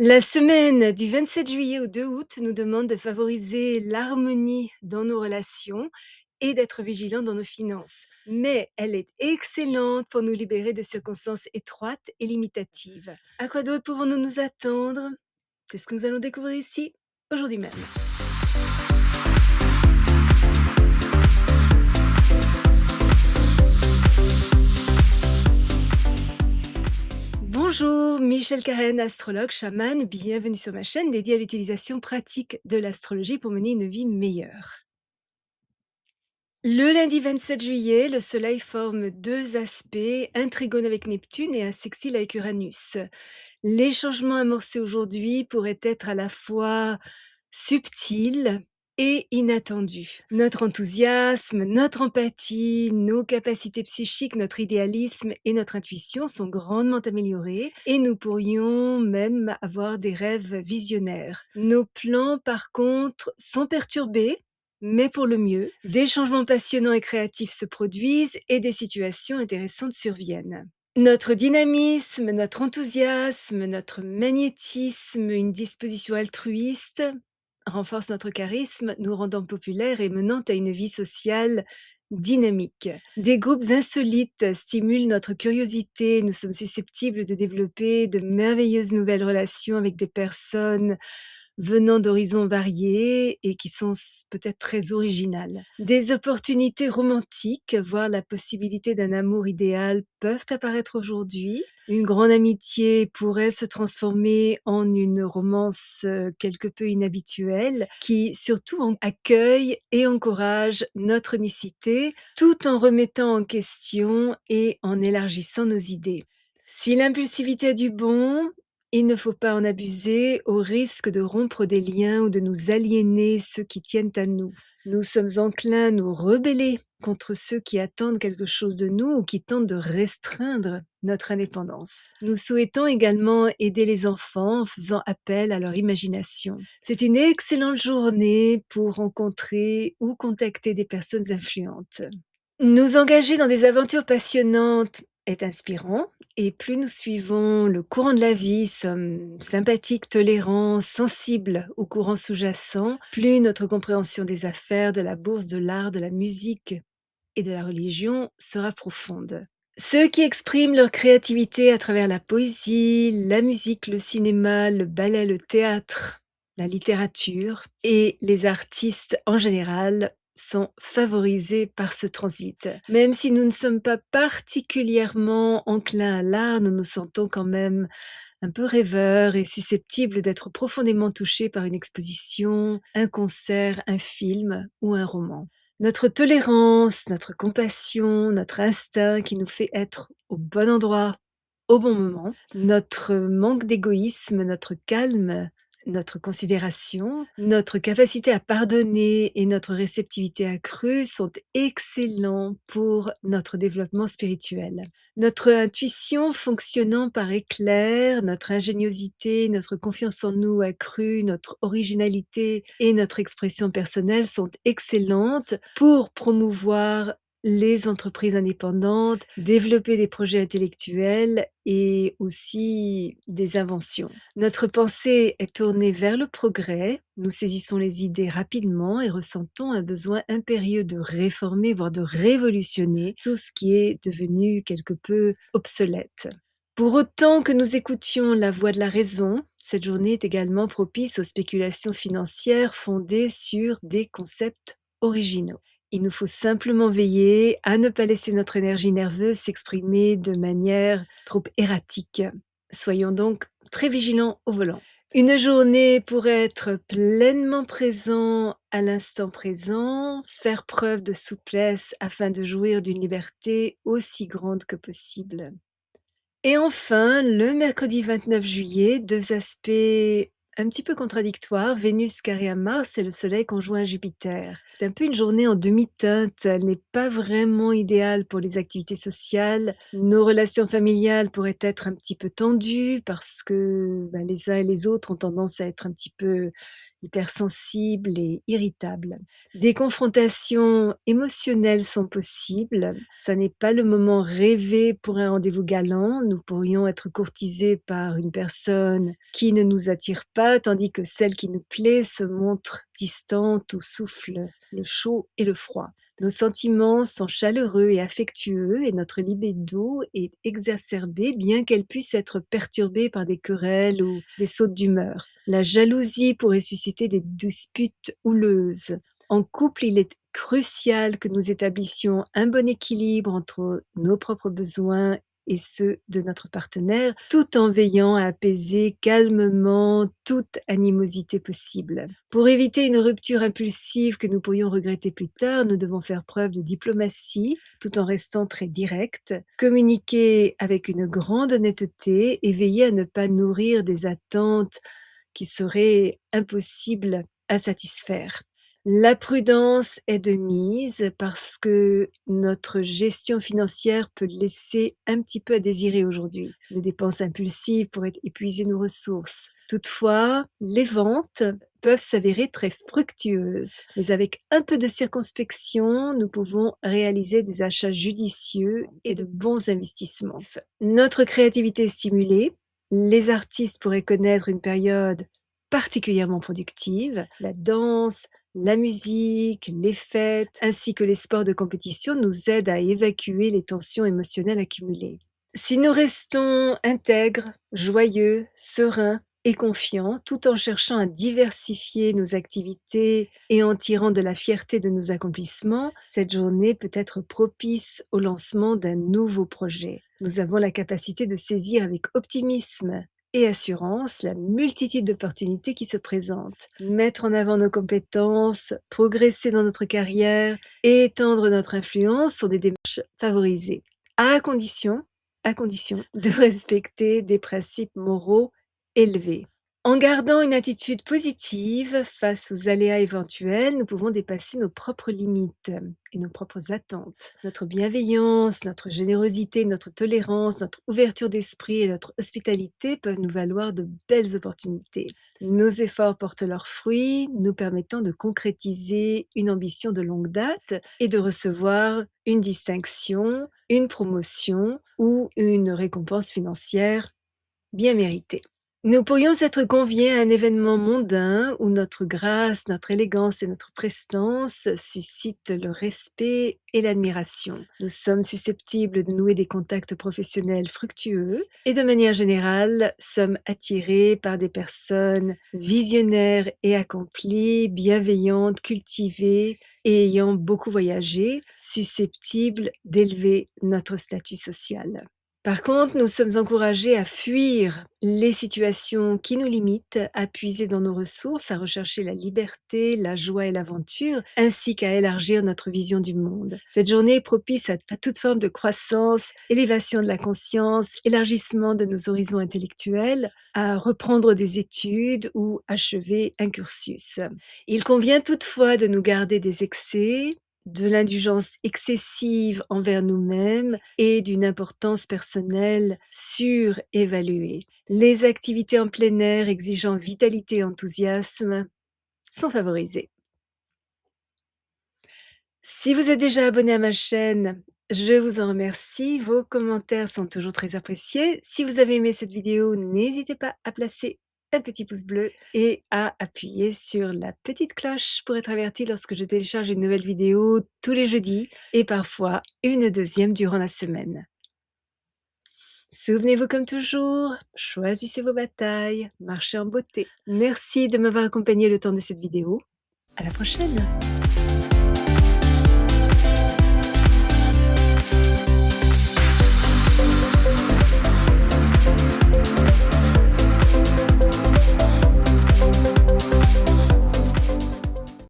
La semaine du 27 juillet au 2 août nous demande de favoriser l'harmonie dans nos relations et d'être vigilants dans nos finances. Mais elle est excellente pour nous libérer de circonstances étroites et limitatives. À quoi d'autre pouvons-nous nous attendre? C'est ce que nous allons découvrir ici, aujourd'hui même. Bonjour, Michel Carène, astrologue, chaman, bienvenue sur ma chaîne dédiée à l'utilisation pratique de l'astrologie pour mener une vie meilleure. Le lundi 27 juillet, le Soleil forme deux aspects, un trigone avec Neptune et un sextile avec Uranus. Les changements amorcés aujourd'hui pourraient être à la fois subtils et inattendus. Notre enthousiasme, notre empathie, nos capacités psychiques, notre idéalisme et notre intuition sont grandement améliorés et nous pourrions même avoir des rêves visionnaires. Nos plans, par contre, sont perturbés, mais pour le mieux. Des changements passionnants et créatifs se produisent et des situations intéressantes surviennent. Notre dynamisme, notre enthousiasme, notre magnétisme, une disposition altruiste renforcent notre charisme, nous rendant populaires et menant à une vie sociale dynamique. Des groupes insolites stimulent notre curiosité, nous sommes susceptibles de développer de merveilleuses nouvelles relations avec des personnes venant d'horizons variés et qui sont peut-être très originales. Des opportunités romantiques, voire la possibilité d'un amour idéal, peuvent apparaître aujourd'hui. Une grande amitié pourrait se transformer en une romance quelque peu inhabituelle qui surtout accueille et encourage notre unicité tout en remettant en question et en élargissant nos idées. Si l'impulsivité a du bon, il ne faut pas en abuser au risque de rompre des liens ou de nous aliéner ceux qui tiennent à nous. Nous sommes enclins à nous rebeller contre ceux qui attendent quelque chose de nous ou qui tentent de restreindre notre indépendance. Nous souhaitons également aider les enfants en faisant appel à leur imagination. C'est une excellente journée pour rencontrer ou contacter des personnes influentes. Nous engager dans des aventures passionnantes est inspirant et plus nous suivons le courant de la vie, sommes sympathiques, tolérants, sensibles aux courants sous-jacents, plus notre compréhension des affaires, de la bourse, de l'art, de la musique et de la religion sera profonde. Ceux qui expriment leur créativité à travers la poésie, la musique, le cinéma, le ballet, le théâtre, la littérature et les artistes en général sont favorisés par ce transit. Même si nous ne sommes pas particulièrement enclins à l'art, nous nous sentons quand même un peu rêveurs et susceptibles d'être profondément touchés par une exposition, un concert, un film ou un roman. Notre tolérance, notre compassion, notre instinct qui nous fait être au bon endroit, au bon moment, notre manque d'égoïsme, notre calme, notre considération, notre capacité à pardonner et notre réceptivité accrue sont excellents pour notre développement spirituel. Notre intuition fonctionnant par éclair, notre ingéniosité, notre confiance en nous accrue, notre originalité et notre expression personnelle sont excellentes pour promouvoir les entreprises indépendantes, développer des projets intellectuels et aussi des inventions. Notre pensée est tournée vers le progrès, nous saisissons les idées rapidement et ressentons un besoin impérieux de réformer, voire de révolutionner tout ce qui est devenu quelque peu obsolète. Pour autant que nous écoutions la voix de la raison, cette journée est également propice aux spéculations financières fondées sur des concepts originaux. Il nous faut simplement veiller à ne pas laisser notre énergie nerveuse s'exprimer de manière trop erratique. Soyons donc très vigilants au volant. Une journée pour être pleinement présent à l'instant présent, faire preuve de souplesse afin de jouir d'une liberté aussi grande que possible. Et enfin, le mercredi 29 juillet, deux aspects un petit peu contradictoires, Vénus carré à Mars et le Soleil conjoint à Jupiter. C'est un peu une journée en demi-teinte, elle n'est pas vraiment idéale pour les activités sociales. Nos relations familiales pourraient être un petit peu tendues parce que les uns et les autres ont tendance à être un petit peu hypersensible et irritable. Des confrontations émotionnelles sont possibles. Ça n'est pas le moment rêvé pour un rendez-vous galant. Nous pourrions être courtisés par une personne qui ne nous attire pas, tandis que celle qui nous plaît se montre distante ou souffle le chaud et le froid. Nos sentiments sont chaleureux et affectueux et notre libido est exacerbée bien qu'elle puisse être perturbée par des querelles ou des sautes d'humeur. La jalousie pourrait susciter des disputes houleuses. En couple, il est crucial que nous établissions un bon équilibre entre nos propres besoins et ceux de notre partenaire, tout en veillant à apaiser calmement toute animosité possible. Pour éviter une rupture impulsive que nous pourrions regretter plus tard, nous devons faire preuve de diplomatie tout en restant très directs, communiquer avec une grande honnêteté et veiller à ne pas nourrir des attentes qui seraient impossibles à satisfaire. La prudence est de mise parce que notre gestion financière peut laisser un petit peu à désirer aujourd'hui. Les dépenses impulsives pourraient épuiser nos ressources. Toutefois, les ventes peuvent s'avérer très fructueuses, mais avec un peu de circonspection, nous pouvons réaliser des achats judicieux et de bons investissements. Notre créativité est stimulée. Les artistes pourraient connaître une période particulièrement productive. La danse, la musique, les fêtes, ainsi que les sports de compétition nous aident à évacuer les tensions émotionnelles accumulées. Si nous restons intègres, joyeux, sereins et confiants, tout en cherchant à diversifier nos activités et en tirant de la fierté de nos accomplissements, cette journée peut être propice au lancement d'un nouveau projet. Nous avons la capacité de saisir avec optimisme et assurance la multitude d'opportunités qui se présentent. Mettre en avant nos compétences, progresser dans notre carrière et étendre notre influence sont des démarches favorisées, à condition de respecter des principes moraux élevés. En gardant une attitude positive face aux aléas éventuels, nous pouvons dépasser nos propres limites et nos propres attentes. Notre bienveillance, notre générosité, notre tolérance, notre ouverture d'esprit et notre hospitalité peuvent nous valoir de belles opportunités. Nos efforts portent leurs fruits, nous permettant de concrétiser une ambition de longue date et de recevoir une distinction, une promotion ou une récompense financière bien méritée. Nous pourrions être conviés à un événement mondain où notre grâce, notre élégance et notre prestance suscitent le respect et l'admiration. Nous sommes susceptibles de nouer des contacts professionnels fructueux et de manière générale, sommes attirés par des personnes visionnaires et accomplies, bienveillantes, cultivées et ayant beaucoup voyagé, susceptibles d'élever notre statut social. Par contre, nous sommes encouragés à fuir les situations qui nous limitent, à puiser dans nos ressources, à rechercher la liberté, la joie et l'aventure, ainsi qu'à élargir notre vision du monde. Cette journée est propice à toute forme de croissance, élévation de la conscience, élargissement de nos horizons intellectuels, à reprendre des études ou achever un cursus. Il convient toutefois de nous garder des excès, de l'indulgence excessive envers nous-mêmes et d'une importance personnelle surévaluée. Les activités en plein air exigeant vitalité et enthousiasme sont favorisées. Si vous êtes déjà abonné à ma chaîne, je vous en remercie. Vos commentaires sont toujours très appréciés. Si vous avez aimé cette vidéo, n'hésitez pas à placer un petit pouce bleu et à appuyer sur la petite cloche pour être averti lorsque je télécharge une nouvelle vidéo tous les jeudis et parfois une deuxième durant la semaine. Souvenez-vous comme toujours, choisissez vos batailles, marchez en beauté. Merci de m'avoir accompagné le temps de cette vidéo. À la prochaine!